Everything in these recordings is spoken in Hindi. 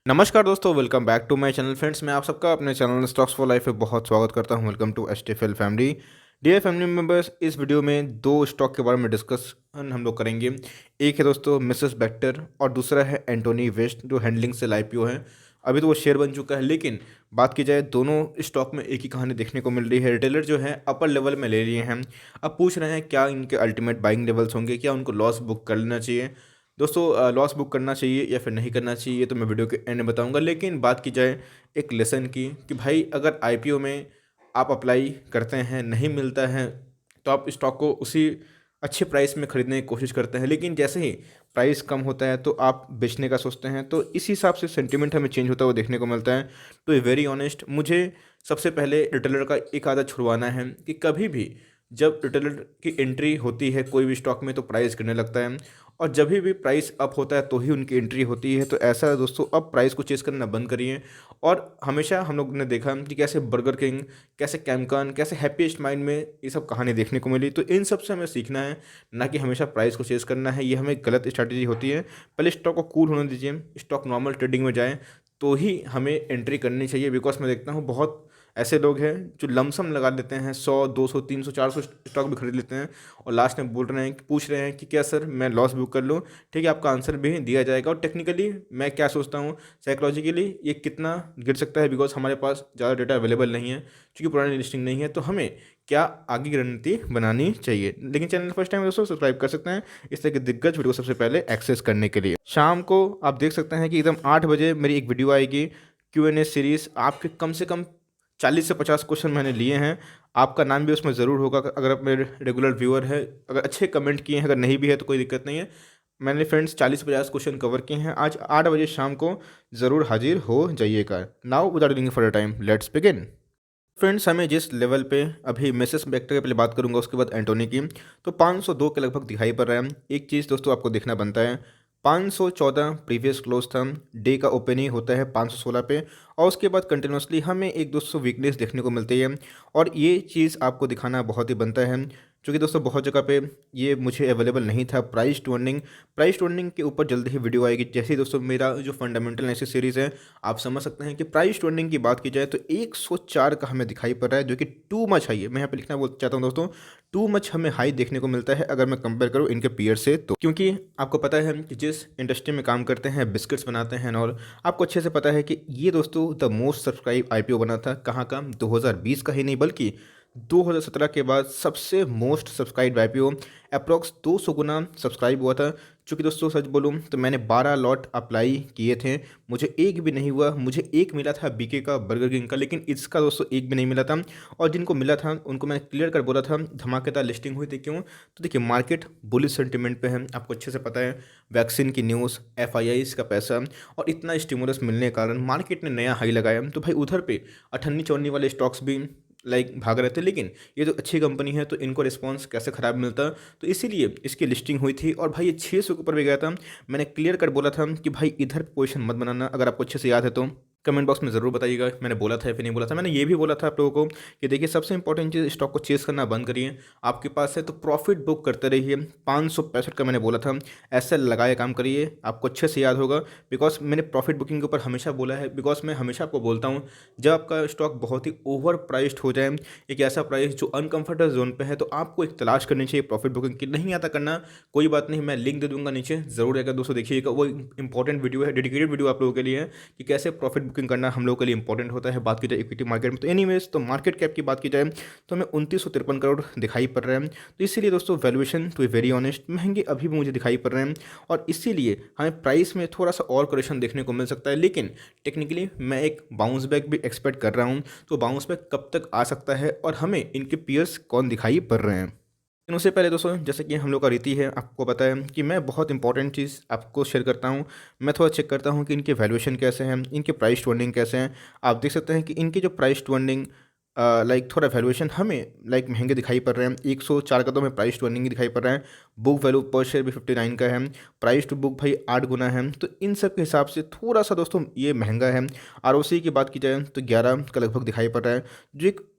नमस्कार दोस्तों, welcome back to my channel. Friends, मैं आप सबका अपने चैनल स्टॉक्स फॉर लाइफ में बहुत स्वागत करता हूं। Welcome to STFL family. Dear family members, इस वीडियो में दो स्टॉक के बारे में डिस्कशन हम लोग करेंगे। एक है दोस्तों मिसेस बेक्टर और दूसरा है एंटोनी वेस्ट, जो हैंडलिंग से आईपीओ है। अभी तो वो शेयर बन चुका है, लेकिन बात की जाए दोनों स्टॉक में एक ही कहानी देखने को मिल रही है। रिटेलर जो है अपर लेवल में ले लिए हैं। अब पूछ रहे हैं क्या इनके अल्टीमेट बाइंग लेवल्स होंगे, क्या उनको लॉस बुक कर लेना चाहिए। दोस्तों, लॉस बुक करना चाहिए या फिर नहीं करना चाहिए, ये तो मैं वीडियो के एंड में बताऊंगा। लेकिन बात की जाए एक लेसन की, कि भाई अगर आईपीओ में आप अप्लाई करते हैं, नहीं मिलता है, तो आप स्टॉक को उसी अच्छे प्राइस में खरीदने की कोशिश करते हैं। लेकिन जैसे ही प्राइस कम होता है तो आप बेचने का सोचते हैं। तो इस हिसाब से सेंटिमेंट हमें चेंज होता हुआ देखने को मिलता है। तो वेरी ऑनेस्ट, मुझे सबसे पहले रिटेलर का एक आदत छुड़वाना है कि कभी भी जब रिटेलर की एंट्री होती है कोई भी स्टॉक में तो प्राइस गिरने लगता है, और जब भी प्राइस अप होता है तो ही उनकी एंट्री होती है। तो ऐसा है दोस्तों, अब प्राइस को चेस करना बंद करिए। और हमेशा हम लोग ने देखा कि कैसे बर्गर किंग, कैसे कैमकॉन, कैसे हैप्पीएस्ट माइंड में ये सब कहानी देखने को मिली। तो इन सब से हमें सीखना है, ना कि हमेशा प्राइस को चेस करना है। ये हमें गलत स्ट्रैटेजी होती है। पहले स्टॉक को कूल होने दीजिए, स्टॉक नॉर्मल ट्रेडिंग में जाए तो ही हमें एंट्री करनी चाहिए। बिकॉज मैं देखता हूँ बहुत ऐसे लोग हैं जो लमसम लगा देते हैं, 100, 200, 300, 400 स्टॉक भी खरीद लेते हैं, और लास्ट में बोल रहे हैं, पूछ रहे हैं कि क्या सर मैं लॉस बुक कर लूँ। ठीक है, आपका आंसर भी दिया जाएगा। और टेक्निकली मैं क्या सोचता हूँ, साइकोलॉजिकली ये कितना गिर सकता है, बिकॉज हमारे पास ज़्यादा डेटा अवेलेबल नहीं है, क्योंकि पुरानी लिस्टिंग नहीं है। तो हमें क्या आगे की रणनीति बनानी चाहिए। लेकिन चैनल फर्स्ट टाइम दोस्तों सब्सक्राइब कर सकते हैं इस तरह के दिग्गज वीडियो सबसे पहले एक्सेस करने के लिए। शाम को आप देख सकते हैं कि एकदम 8 बजे मेरी एक वीडियो आएगी, Q&A सीरीज़। आपके कम से कम 40 से 50 क्वेश्चन मैंने लिए हैं। आपका नाम भी उसमें ज़रूर होगा अगर आप मेरे रेगुलर व्यूअर है, अगर अच्छे कमेंट किए हैं। अगर नहीं भी है तो कोई दिक्कत नहीं है। मैंने फ्रेंड्स 40-50 क्वेश्चन कवर किए हैं। आज 8 बजे शाम को ज़रूर हाजिर हो जाइएगा। Now without waiting for time, let's begin. Friends, हमें जिस लेवल पे अभी मिसेस बेक्टर के पहले बात करूंगा, उसके बाद एंटोनी की, तो 502 के लगभग दिखाई पड़ रहा है। एक चीज़ दोस्तों आपको देखना बनता है, 514 प्रीवियस क्लोज था, डे का ओपनिंग होता है 516 पे, और उसके बाद कंटिन्यूसली हमें एक दोस्तों वीकनेस देखने को मिलती है। और ये चीज़ आपको दिखाना बहुत ही बनता है, क्योंकि दोस्तों बहुत जगह पे ये मुझे अवेलेबल नहीं था। प्राइस टू अर्निंग के ऊपर जल्दी ही वीडियो आएगी। जैसे ही दोस्तों मेरा जो फंडामेंटल एनालिसिस सीरीज़ है, आप समझ सकते हैं कि प्राइस टू अर्निंग की बात की जाए तो 104 का हमें दिखाई पड़ रहा है, जो कि टू मच हाई है। मैं यहाँ पे लिखना बोल चाहता हूँ दोस्तों, टू मच हमें हाई देखने को मिलता है अगर मैं कंपेयर करूँ इनके पीयर से। तो क्योंकि आपको पता है कि जिस इंडस्ट्री में काम करते हैं, बिस्किट्स बनाते हैं, और आपको अच्छे से पता है कि ये दोस्तों द मोस्ट सब्सक्राइब आईपीओ बना था। कहाँ का? 2020 का ही नहीं, बल्कि 2017 के बाद सबसे मोस्ट सब्सक्राइब आईपीओ, अप्रॉक्स 200 गुना सब्सक्राइब हुआ था। चूँकि दोस्तों सच बोलूँ तो मैंने 12 लॉट अप्लाई किए थे, मुझे एक भी नहीं हुआ। मुझे एक मिला था बीके का, बर्गर किंग का, लेकिन इसका दोस्तों एक भी नहीं मिला था। और जिनको मिला था उनको मैंने क्लियर कर बोला था, धमाकेदार लिस्टिंग हुई थी। क्यों? तो देखिए, मार्केट बुलिश सेंटिमेंट पे है, आपको अच्छे से पता है। वैक्सीन की न्यूज़, एफआईआईस का पैसा, और इतना स्टिमुलस मिलने के कारण मार्केट ने नया हाई लगाया। तो भाई उधर पे अठन्नी चौन्नी वाले स्टॉक्स भी भाग रहे थे, लेकिन ये तो अच्छी कंपनी है तो इनको रिस्पांस कैसे ख़राब मिलता। तो इसीलिए इसकी लिस्टिंग हुई थी, और भाई ये 600 के ऊपर भी गया था। मैंने क्लियर कट बोला था कि भाई इधर पोजीशन मत बनाना। अगर आपको अच्छे से याद है तो कमेंट बॉक्स में ज़रूर बताइएगा मैंने बोला था या फिर नहीं बोला था। मैंने ये भी बोला था आप लोगों को कि देखिए, सबसे इंपॉर्टेंट चीज़, स्टॉक को चेस करना बंद करिए। आपके पास है तो प्रॉफिट बुक करते रहिए। 565 का मैंने बोला था, ऐसे लगाए काम करिए। आपको अच्छे से याद होगा, बिकॉज मैंने प्रॉफिट बुकिंग के ऊपर हमेशा बोला है। बिकॉज मैं हमेशा आपको बोलता हूँ, जब आपका स्टॉक बहुत ही ओवर प्राइस्ड हो जाए, एक ऐसा प्राइस जो अनकंफर्टेबल जोन पे है, तो आपको एक तलाश करनी चाहिए प्रॉफिट बुकिंग की। नहीं आता करना, कोई बात नहीं, मैं लिंक दे दूंगा नीचे, ज़रूर अगर दोस्तों देखिएगा। वो इंपॉर्टेंट वीडियो है, डेडिकेटेड वीडियो आप लोगों के लिए है कि कैसे प्रॉफिट बुकिंग करना हम लोगों के लिए इंपॉर्टेंट होता है। बात की जाए इक्विटी मार्केट में, तो एनीवेज, तो मार्केट कैप की बात की जाए तो हमें 2953 करोड़ दिखाई पड़ रहा है। तो इसीलिए दोस्तों valuation, to be very honest, महंगे अभी भी मुझे दिखाई पड़ रहे हैं, और इसीलिए हमें प्राइस में थोड़ा सा और करेक्शन देखने को मिल सकता है। लेकिन टेक्निकली मैं एक बाउंस बैक भी एक्सपेक्ट कर रहा हूँ। तो बाउंस बैक कब तक आ सकता है, और हमें इनके पीयर्स कौन दिखाई पड़ रहे हैं। लेकिन उससे पहले दोस्तों, जैसे कि हम लोग का रीति है, आपको पता है कि मैं बहुत इंपॉर्टेंट चीज़ आपको शेयर करता हूँ। मैं थोड़ा चेक करता हूँ कि इनके वैल्यूएशन कैसे हैं, इनके प्राइस टू अर्निंग कैसे हैं। आप देख सकते हैं कि इनके जो प्राइस टू अर्निंग थोड़ा वैल्यूएशन हमें महंगे दिखाई पड़ रहे हैं। 104 का तो हमें प्राइस टू अर्निंग ही दिखाई पड़ रहा है। बुक वैल्यू पर शेयर भी 59 का है। प्राइस टू बुक भाई 8 गुना है। तो इन सब के हिसाब से थोड़ा सा दोस्तों ये महंगा है। आरओसी की बात की जाए तो 11 का लगभग दिखाई पड़ रहा है, जो एक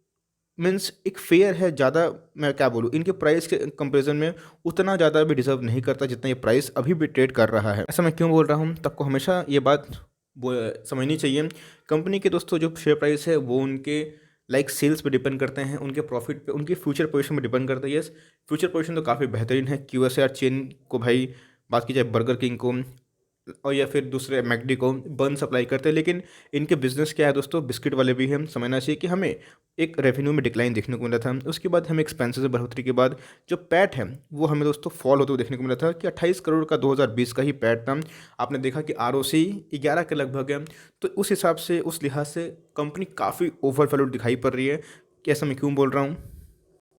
मीन्स एक फेयर है। ज़्यादा मैं क्या बोलूँ, इनके प्राइस के कंपैरिजन में उतना ज़्यादा भी डिजर्व नहीं करता जितना ये प्राइस अभी भी ट्रेड कर रहा है। ऐसा मैं क्यों बोल रहा हूँ, तो आपको हमेशा ये बात वो समझनी चाहिए। कंपनी के दोस्तों जो शेयर प्राइस है वो उनके सेल्स पे डिपेंड करते हैं, उनके प्रॉफिट पे, उनकी फ्यूचर पोजीशन पे डिपेंड करता है। यस, फ्यूचर पोजीशन तो काफ़ी बेहतरीन है। QSR चेन को भाई, बात की जाए बर्गर किंग को और या फिर दूसरे मैकडी को बन सप्लाई करते हैं, लेकिन इनके बिजनेस क्या है दोस्तों, बिस्किट वाले भी हम समझना चाहिए कि हमें एक रेवेन्यू में डिक्लाइन देखने को मिला था। उसके बाद हमें एक्सपेंसेस में बढ़ोतरी के बाद जो पैट है वो हमें दोस्तों फॉल होते हुए देखने को मिला था कि 28 करोड़ का 2020 का ही पैट था। आपने देखा कि ROC 11 के लगभग है। तो उस हिसाब से, उस लिहाज से कंपनी काफ़ी ओवर वैल्यूड दिखाई पड़ रही है। कि ऐसा मैं क्यों बोल रहा हूँ,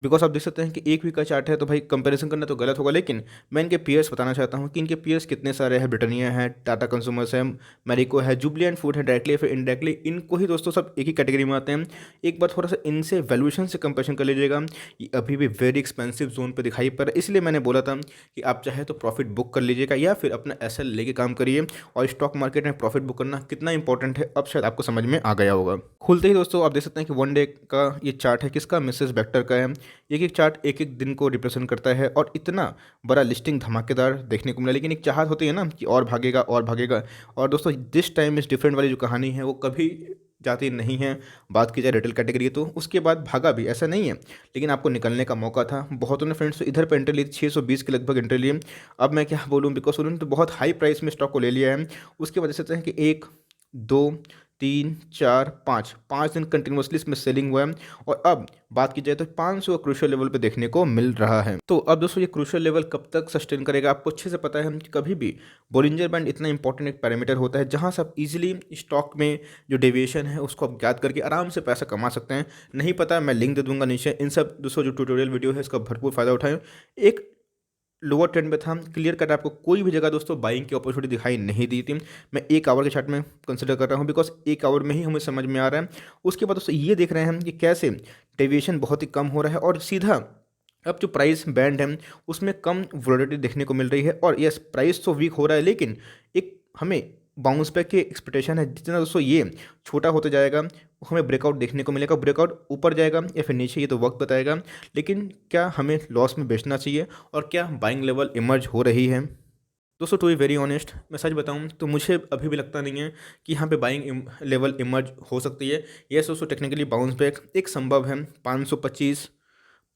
बिकॉज आप देख सकते हैं कि एक वीक का चार्ट है, तो भाई कंपैरिजन करना तो गलत होगा, लेकिन मैं इनके पीयर्स बताना चाहता हूँ कि इनके पीयर्स कितने सारे हैं। ब्रिटानिया है, टाटा कंज्यूमर्स है, मैरिको है, जुबलिएंट फूड है, डायरेक्टली या फिर इनडायरेक्टली, इनको ही दोस्तों सब एक ही कैटेगरी में आते हैं। एक बार थोड़ा सा इनसे वैल्यूएशन से कंपेरिजन कर लीजिएगा। ये अभी भी वेरी एक्सपेंसिव जोन पर दिखाई पड़ रहा है, इसलिए मैंने बोला था कि आप चाहे तो प्रॉफिट बुक कर लीजिएगा या फिर अपना SL लेके काम करिए। और स्टॉक मार्केट में प्रॉफिट बुक करना कितना इंपॉर्टेंट है अब शायद आपको समझ में आ गया होगा। खुलते ही दोस्तों आप देख सकते हैं कि 1 डे का ये चार्ट है किसका, मिसेस बेक्टर का है। एक एक चार्ट एक एक दिन को रिप्रेजेंट करता है और इतना बड़ा लिस्टिंग धमाकेदार देखने को मिला, लेकिन एक चाहत होती है ना कि और भागेगा और भागेगा। और दोस्तों दिस टाइम इज डिफरेंट वाली जो कहानी है वो कभी जाती नहीं है। बात की जाए रिटेल कैटेगरी तो उसके बाद भागा भी ऐसा नहीं है, लेकिन आपको निकलने का मौका था। बहुतों ने फ्रेंड्स तो इधर पर एंट्री ली, 620 के लगभग एंट्री लिए। अब मैं क्या बोलूँ, बिकॉज उन्होंने तो बहुत हाई प्राइस में स्टॉक को ले लिया है। उसके वजह से हैं कि 1 2 3 4 5 5 दिन कंटिन्यूसली इसमें सेलिंग हुआ है। और अब बात की जाए तो 500 क्रूशियल लेवल पे देखने को मिल रहा है। तो अब दोस्तों ये क्रूशियल लेवल कब तक सस्टेन करेगा, आपको अच्छे से पता है कि कभी भी बोलिंजर बैंड इतना इंपॉर्टेंट एक पैरामीटर होता है जहां से आप इजीली स्टॉक में जो डेविएशन है उसको आप ज्ञात करके आराम से पैसा कमा सकते हैं। नहीं पता, मैं लिंक दे दूंगा नीचे। इन सब दोस्तों जो ट्यूटोरियल वीडियो है इसका भरपूर फायदा उठाएं। एक लोअर ट्रेंड में था, क्लियर कट आपको कोई भी जगह दोस्तों बाइंग की अपॉर्चुनिटी दिखाई नहीं दी थी। मैं 1 आवर के चार्ट में कंसिडर कर रहा हूँ, बिकॉज 1 आवर में ही हमें समझ में आ रहा है। उसके बाद दोस्तों ये देख रहे हैं हम कि कैसे डेविएशन बहुत ही कम हो रहा है और सीधा अब जो प्राइस बैंड है उसमें कम वोलेटिलिटी देखने को मिल रही है। और यस, प्राइस तो वीक हो रहा है, लेकिन एक हमें बाउंस बैक की एक्सपेक्टेशन है। जितना दोस्तों ये छोटा होते जाएगा हमें ब्रेकआउट देखने को मिलेगा। ब्रेकआउट ऊपर जाएगा या फिर नीचे ये तो वक्त बताएगा, लेकिन क्या हमें लॉस में बेचना चाहिए और क्या बाइंग लेवल इमर्ज हो रही है। दोस्तों टू बी वेरी ऑनेस्ट, मैं सच बताऊं तो मुझे अभी भी लगता नहीं है कि यहाँ पे बाइंग लेवल इमर्ज हो सकती है। यस दोस्तों, टेक्निकली बाउंस बैक एक संभव है। 525,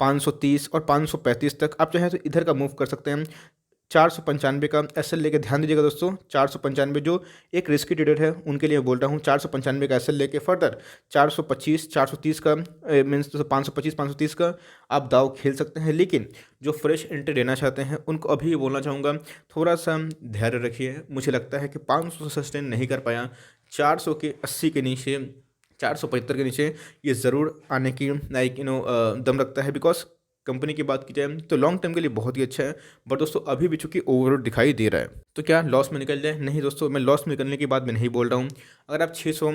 530 और 535 तक आप चाहें तो इधर का मूव कर सकते हैं। 495 का SL लेके ध्यान दीजिएगा दोस्तों। 495 जो एक रिस्की ट्रेडर है उनके लिए बोल रहा हूँ, 495 का SL लेके फर्दर 425 430 का मीन्स 525 530 का आप दाव खेल सकते हैं। लेकिन जो फ्रेश एंट्री लेना चाहते हैं उनको अभी बोलना चाहूँगा थोड़ा सा धैर्य रखिए। मुझे लगता है कि 500 से सस्टेन नहीं कर पाया, 400 के 80 के नीचे, 475 के नीचे ये ज़रूर आने की दम रखता है। बिकॉज कंपनी की बात की जाए तो लॉन्ग टर्म के लिए बहुत ही अच्छा है, बट दोस्तों अभी भी चूंकि ओवरऑल दिखाई दे रहा है। तो क्या लॉस में निकल जाए? नहीं दोस्तों, मैं लॉस में निकलने की बात मैं नहीं बोल रहा हूँ। अगर आप 600,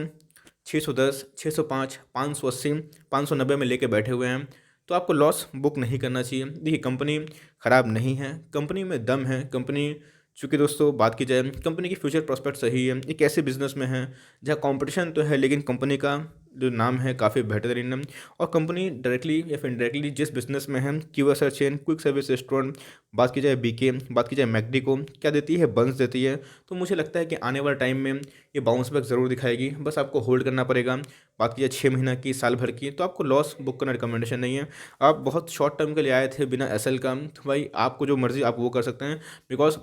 610, 605, 580, 590 में लेके बैठे हुए हैं तो आपको लॉस बुक नहीं करना चाहिए। देखिए कंपनी ख़राब नहीं है, कंपनी में दम है। कंपनी चूँकि दोस्तों बात की जाए कंपनी की फ्यूचर प्रोस्पेक्ट सही है। एक ऐसे बिजनेस में है जहाँ कंपटीशन तो है, लेकिन कंपनी का जो नाम है काफ़ी बेहतरीन है। और कंपनी डायरेक्टली या फिर इनडायरेक्टली जिस बिजनेस में है, QSR chain, quick service restaurant, बात की जाए BK, बात की जाए मैकडी को, क्या देती है, बंस देती है। तो मुझे लगता है कि आने वाले टाइम में ये बाउंस बैक ज़रूर दिखाएगी, बस आपको होल्ड करना पड़ेगा। बात की जाए 6 महीना की, साल भर की, तो आपको लॉस बुक करना रिकमेंडेशन नहीं है। आप बहुत शॉर्ट टर्म के लिए आए थे बिना SL का, तो भाई आपको जो मर्जी आप वो कर सकते हैं। बिकॉज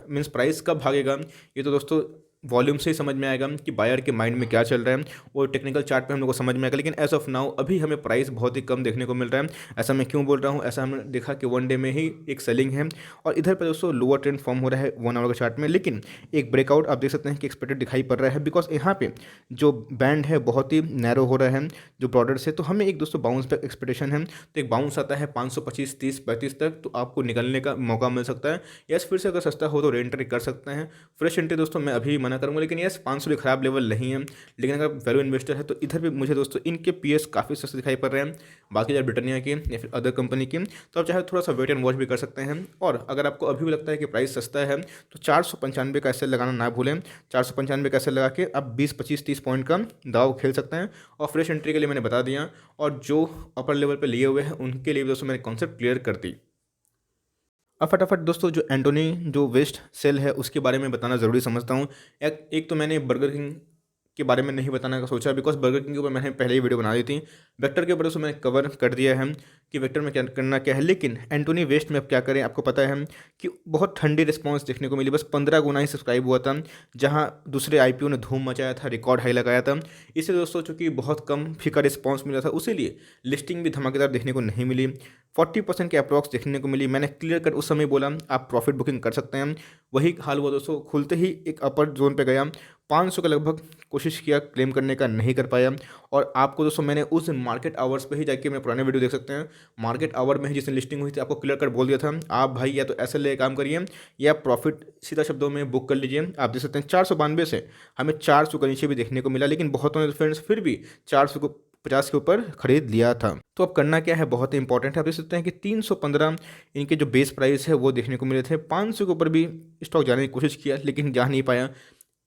मीन्स प्राइस कब भागेगा ये तो दोस्तों वॉल्यूम से ही समझ में आएगा कि बायर के माइंड में क्या चल रहा है, वो टेक्निकल चार्ट पे हम लोग को समझ में आएगा। लेकिन एज ऑफ नाउ अभी हमें प्राइस बहुत ही कम देखने को मिल रहा है। ऐसा मैं क्यों बोल रहा हूँ, ऐसा हमने देखा कि 1 डे में ही एक सेलिंग है और इधर पर दोस्तों लोअर ट्रेंड फॉर्म हो रहा है 1 आवर के चार्ट में। लेकिन एक ब्रेकआउट आप देख सकते हैं कि एक्सपेक्टेड दिखाई पड़ रहा है, बिकॉज यहाँ पे जो बैंड है बहुत ही नैरो हो रहा है जो ब्रॉडर से। तो हमें एक दोस्तों बाउंस बैक एक्सपेक्टेशन है। तो एक बाउंस आता है 525, 30, 35 तक, तो आपको निकलने का मौका मिल सकता है। यस, फिर से अगर सस्ता हो तो रे एंट्री कर सकते हैं। फ्रेश एंट्री दोस्तों मैं अभी मना करूँगा, लेकिन यस 500 भी खराब लेवल नहीं है। लेकिन अगर वैल्यू इन्वेस्टर है तो इधर भी मुझे दोस्तों इनके PS काफ़ी सस्ते दिखाई पड़ रहे हैं, बाकी जब ब्रिटानिया की या फिर अदर कंपनी की। तो आप चाहे थोड़ा सा वेट एंड वॉच भी कर सकते हैं। और अगर आपको अभी भी लगता है कि प्राइस सस्ता है तो 495 का SL लगाना ना भूलें। 495 का SL लगा के आप 20, 25, 30 पॉइंट का दाव खेल सकते हैं। और फ्रेश एंट्री के लिए मैंने बता दिया, और जो अपर लेवल पर लिए हुए हैं उनके लिए भी दोस्तों मैंने कॉन्सेप्ट क्लियर कर दी। अब फटाफट दोस्तों जो एंटोनी जो वेस्ट सेल है उसके बारे में बताना ज़रूरी समझता हूँ। एक तो मैंने बर्गर किंग के बारे में नहीं बताने का सोचा, बिकॉज बर्गर किंग के ऊपर मैंने पहले ही वीडियो बना दी थी। वेक्टर के ऊपर उसको मैंने कवर कर दिया है कि वेक्टर में क्या करना क्या है, लेकिन एंटोनी वेस्ट में अब क्या करें। आपको पता है कि बहुत ठंडी रिस्पांस देखने को मिली, बस 15 गुना ही सब्सक्राइब हुआ था, जहां दूसरे आईपीओ ने धूम मचाया था, रिकॉर्ड हाई लगाया था। इसलिए दोस्तों चूंकि बहुत कम फीका रिस्पांस मिला था, उसीलिए लिस्टिंग भी धमाकेदार देखने को नहीं मिली। 40% के अप्रॉक्स देखने को मिली। मैंने क्लियर कर उस समय बोला आप प्रॉफिट बुकिंग कर सकते हैं, वही हाल हुआ दोस्तों। खुलते ही एक अपर जोन पे गया, 500 के लगभग कोशिश किया क्लेम करने का, नहीं कर पाया। और आपको दोस्तों मैंने उस मार्केट आवर्स पे ही जाके मेरे पुराने वीडियो देख सकते हैं, मार्केट आवर में ही जिस दिन लिस्टिंग हुई थी आपको क्लियर कर बोल दिया था आप भाई या तो ऐसे ले काम करिए या प्रॉफिट सीधा शब्दों में बुक कर लीजिए। आप देख सकते हैं 492 से हमें 400 के नीचे भी देखने को मिला, लेकिन बहुतों ने फ्रेंड्स फिर भी 400 को 50 के ऊपर खरीद लिया था। तो अब करना क्या है, बहुत ही इंपॉर्टेंट है। आप देख सकते हैं कि 315 इनके जो बेस प्राइस है वो देखने को मिले थे। 500 के ऊपर भी स्टॉक जाने की कोशिश किया लेकिन जा नहीं पाया।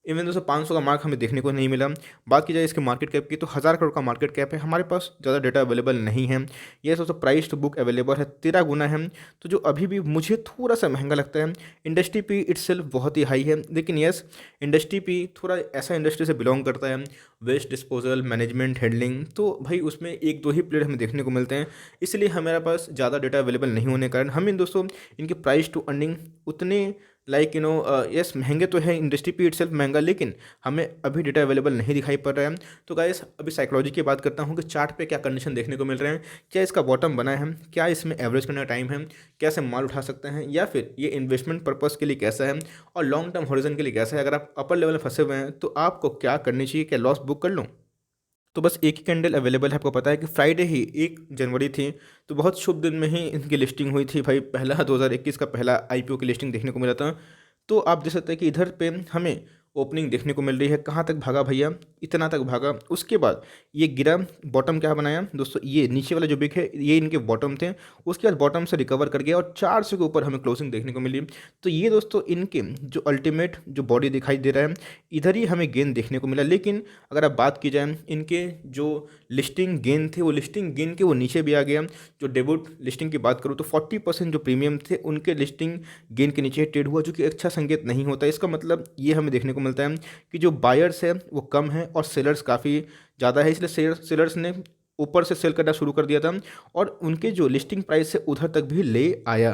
इवन दोस्तों 500 का मार्क हमें देखने को नहीं मिला। बात की जाए इसके मार्केट कैप की तो 1000 करोड़ का मार्केट कैप है। हमारे पास ज़्यादा डेटा अवेलेबल नहीं है। ये दोस्तों प्राइस टू बुक अवेलेबल है 13 गुना है, तो जो अभी भी मुझे थोड़ा सा महंगा लगता है। इंडस्ट्री पी इट्सेल्फ बहुत ही हाई है, लेकिन यस इंडस्ट्री पी थोड़ा ऐसा इंडस्ट्री से बिलोंग करता है, वेस्ट डिस्पोजल मैनेजमेंट हैंडलिंग, तो भाई उसमें एक दो ही प्लेयर हमें देखने को मिलते हैं। इसलिए हमारे पास ज़्यादा डेटा अवेलेबल नहीं होने के कारण हम इन दोस्तों इनके प्राइस टू अर्निंग उतने यस महंगे तो है, इंडस्ट्री पे इटसेल्फ महंगा, लेकिन हमें अभी डेटा अवेलेबल नहीं दिखाई पड़ रहा है। तो गाइस अभी साइकोलॉजी की बात करता हूँ कि चार्ट पे क्या कंडीशन देखने को मिल रहे हैं, क्या इसका बॉटम बना है, क्या इसमें एवरेज करने का टाइम है, कैसे माल उठा सकते हैं, या फिर ये इन्वेस्टमेंट पर्पज़ के लिए कैसा है और लॉन्ग टर्म हॉरिजन के लिए कैसा है। अगर आप अपर लेवल में फंसे हुए हैं तो आपको क्या करनी चाहिए, क्या लॉस बुक कर लूँ। तो बस एक ही कैंडल अवेलेबल है। आपको पता है कि फ्राइडे ही 1 जनवरी थी, तो बहुत शुभ दिन में ही इनकी लिस्टिंग हुई थी भाई। पहला 2021 का पहला आईपीओ की लिस्टिंग देखने को मिला था। तो आप देख सकते हैं कि इधर पे हमें ओपनिंग देखने को मिल रही है। कहाँ तक भागा भैया, इतना तक भागा। उसके बाद ये गिरा, बॉटम क्या बनाया दोस्तों, ये नीचे वाला जो बिग है ये इनके बॉटम थे। उसके बाद बॉटम से रिकवर कर गया और 400 के ऊपर हमें क्लोजिंग देखने को मिली। तो ये दोस्तों इनके जो अल्टीमेट जो बॉडी दिखाई दे रहा है, इधर ही हमें गेन देखने को मिला। लेकिन अगर आप बात की जाए इनके जो लिस्टिंग गेन थे, वो लिस्टिंग गेन के वो नीचे भी आ गया। जो डेब्यूट लिस्टिंग की बात करूँ तो 40% जो प्रीमियम थे उनके लिस्टिंग गेन के नीचे ट्रेड हुआ, जो कि अच्छा संकेत नहीं होता। इसका मतलब ये हमें देखने को मिलता है कि जो बायर्स है वो कम है और सेलर्स काफ़ी ज़्यादा है। इसलिए सेलर्स ने ऊपर से सेल करना शुरू कर दिया था और उनके जो लिस्टिंग प्राइस है उधर तक भी ले आया।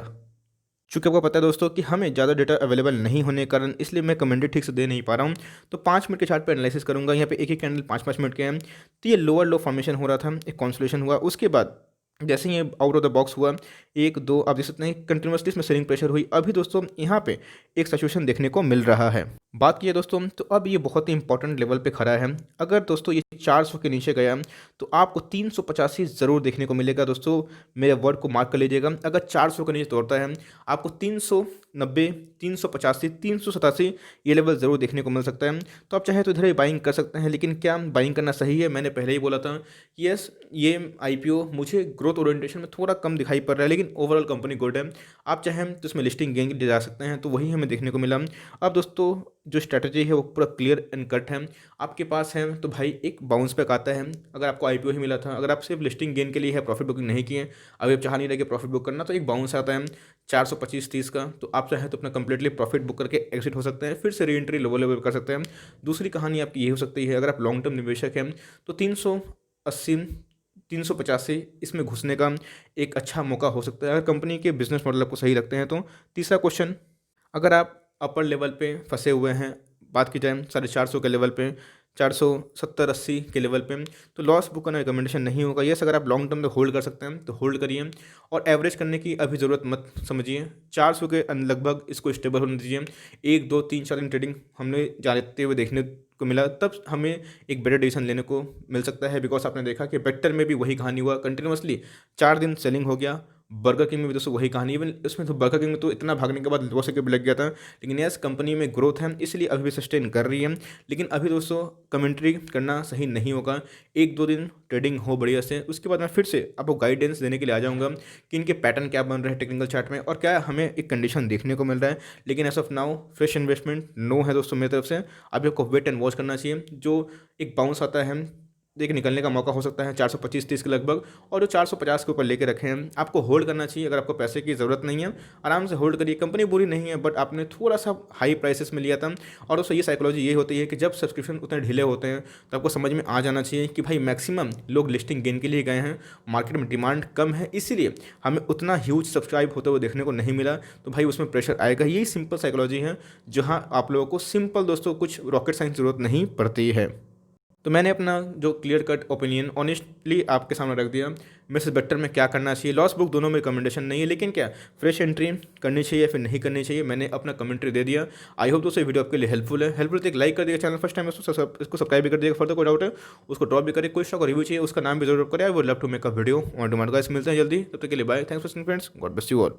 चूँकि आपको पता है दोस्तों कि हमें ज़्यादा डेटा अवेलेबल नहीं होने के कारण इसलिए मैं कमेंट्री ठीक से दे नहीं पा रहा हूँ। तो 5 मिनट के चार्ट पर एनालिसिस करूँगा। यहाँ पे एक ही कैंडल 5-5 मिनट के हैं। तो ये लोअर लो फॉर्मेशन हो रहा था, एक कॉन्सोलेशन हुआ। उसके बाद जैसे ही ये आउट ऑफ द बॉक्स हुआ, 1-2 आप देख सकते हैं कंटिन्यूसली इसमें सेलिंग प्रेशर हुई। अभी दोस्तों यहाँ पे एक सिचुएशन देखने को मिल रहा है। बात की है दोस्तों तो अब ये बहुत ही इंपॉर्टेंट लेवल पे खड़ा है। अगर दोस्तों ये 400 के नीचे गया तो आपको 385 ज़रूर देखने को मिलेगा। दोस्तों मेरे वर्ड को मार्क कर लीजिएगा। अगर 400 के नीचे तोड़ता है आपको 390, 385, 387 ये लेवल ज़रूर देखने को मिल सकता है। तो आप चाहे तो इधर ही बाइंग कर सकते हैं, लेकिन क्या बाइंग करना सही है? मैंने पहले ही बोला था कि यस ये आईपीओ मुझे ग्रोथ ओरिएंटेशन में थोड़ा कम दिखाई पड़ रहा है, लेकिन ओवरऑल कंपनी गुड है। आप चाहें तो इसमें लिस्टिंग गेन ले जा सकते हैं, तो वही हमें देखने को मिला। अब दोस्तों जो स्ट्रैटेजी है वो पूरा क्लियर एंड कट है। आपके पास है तो भाई एक बाउंस बैक आता है। अगर आपको आईपीओ ही मिला था, अगर आप सिर्फ लिस्टिंग गेन के लिए है, प्रॉफिट बुकिंग नहीं किए, अभी आप चाह नहीं रहे कि प्रॉफिट बुक करना, तो एक बाउंस आता है 425-30 का, तो आप चाहे तो अपना कंप्लीटली प्रॉफिट बुक करके एग्जिट हो सकते हैं, फिर से री एंट्री लोअर लेवल कर सकते हैं। दूसरी कहानी आपकी ये हो सकती है, अगर आप लॉन्ग टर्म निवेशक हैं तो 380, 385 इसमें घुसने का एक अच्छा मौका हो सकता है, अगर कंपनी के बिजनेस मॉडल आपको सही लगते हैं तो। तीसरा क्वेश्चन, अगर आप अपर लेवल पे फंसे हुए हैं, बात की जाए 450 के लेवल पे, 470-80 के लेवल पे, तो लॉस बुक करना रिकमेंडेशन नहीं होगा। यस अगर आप लॉन्ग टर्म में होल्ड कर सकते हैं तो होल्ड करिए, और एवरेज करने की अभी ज़रूरत मत समझिए। 400 के लगभग इसको स्टेबल होने दीजिए। 1-2-3-4 दिन ट्रेडिंग हमने जाते हुए देखने को मिला, तब हमें एक बेटर डिसीजन लेने को मिल सकता है। बिकॉज आपने देखा कि वेक्टर में भी वही कहानी हुआ, कंटिन्यूसली 4 दिन सेलिंग हो गया। बर्गर किंग में भी दोस्तों वही कहानी, इवन उसमें तो बर्गर किंग में तो इतना भागने के बाद लॉस के भी लग गया था, लेकिन यस कंपनी में ग्रोथ है इसलिए अभी भी सस्टेन कर रही है। लेकिन अभी दोस्तों कमेंट्री करना सही नहीं होगा। 1-2 दिन ट्रेडिंग हो बढ़िया से, उसके बाद मैं फिर से आपको गाइडेंस देने के लिए आ जाऊँगा कि इनके पैटर्न क्या बन रहे हैं टेक्निकल चार्ट में, और क्या हमें एक कंडीशन देखने को मिल रहा है। लेकिन as of now fresh investment no है दोस्तों मेरी तरफ से। अभी आपको वेट एंड वॉच करना चाहिए। जो एक बाउंस आता है देखिए निकलने का मौका हो सकता है 425-30 के लगभग, और जो 450 के ऊपर लेके रखे हैं आपको होल्ड करना चाहिए। अगर आपको पैसे की ज़रूरत नहीं है आराम से होल्ड करिए, कंपनी बुरी नहीं है बट आपने थोड़ा सा हाई प्राइसेस में लिया था। और दोस्तों ये साइकोलॉजी ये होती है कि जब सब्सक्रिप्शन उतने ढीले होते हैं तो आपको समझ में आ जाना चाहिए कि भाई मैक्सिमम लोग लिस्टिंग गेन के लिए गए हैं, मार्केट में डिमांड कम है, इसीलिए हमें उतना ह्यूज सब्सक्राइब होते हुए देखने को नहीं मिला, तो भाई उसमें प्रेशर आएगा। यही सिंपल साइकोलॉजी है जहाँ आप लोगों को सिंपल दोस्तों कुछ रॉकेट साइंस ज़रूरत नहीं पड़ती है। तो मैंने अपना जो क्लियर कट ओपिनियन ऑनेस्टली आपके सामने रख दिया। मेरे से बेटर में क्या करना चाहिए, लॉस बुक दोनों में रिकमेंडेशन नहीं है, लेकिन क्या फ्रेश एंट्री करनी चाहिए या फिर नहीं करनी चाहिए, मैंने अपना कमेंट्री दे दिया। आई होप दोस्तों वीडियो आपके लिए हेल्पफुल तो एक लाइक कर दिया, चैनल फर्स्ट टाइम इसको सब्सक्राइब भी कर दिया, फर्दर कोई डाउट है उसको ड्रॉप भी करिए, कोई स्टॉक रिव्यू चाहिए उसका नाम भी जरूर करें। I would love to make a video on demand. Guys मिलते हैं जल्दी, तब तक के लिए bye, thanks for watching friends, God bless you all.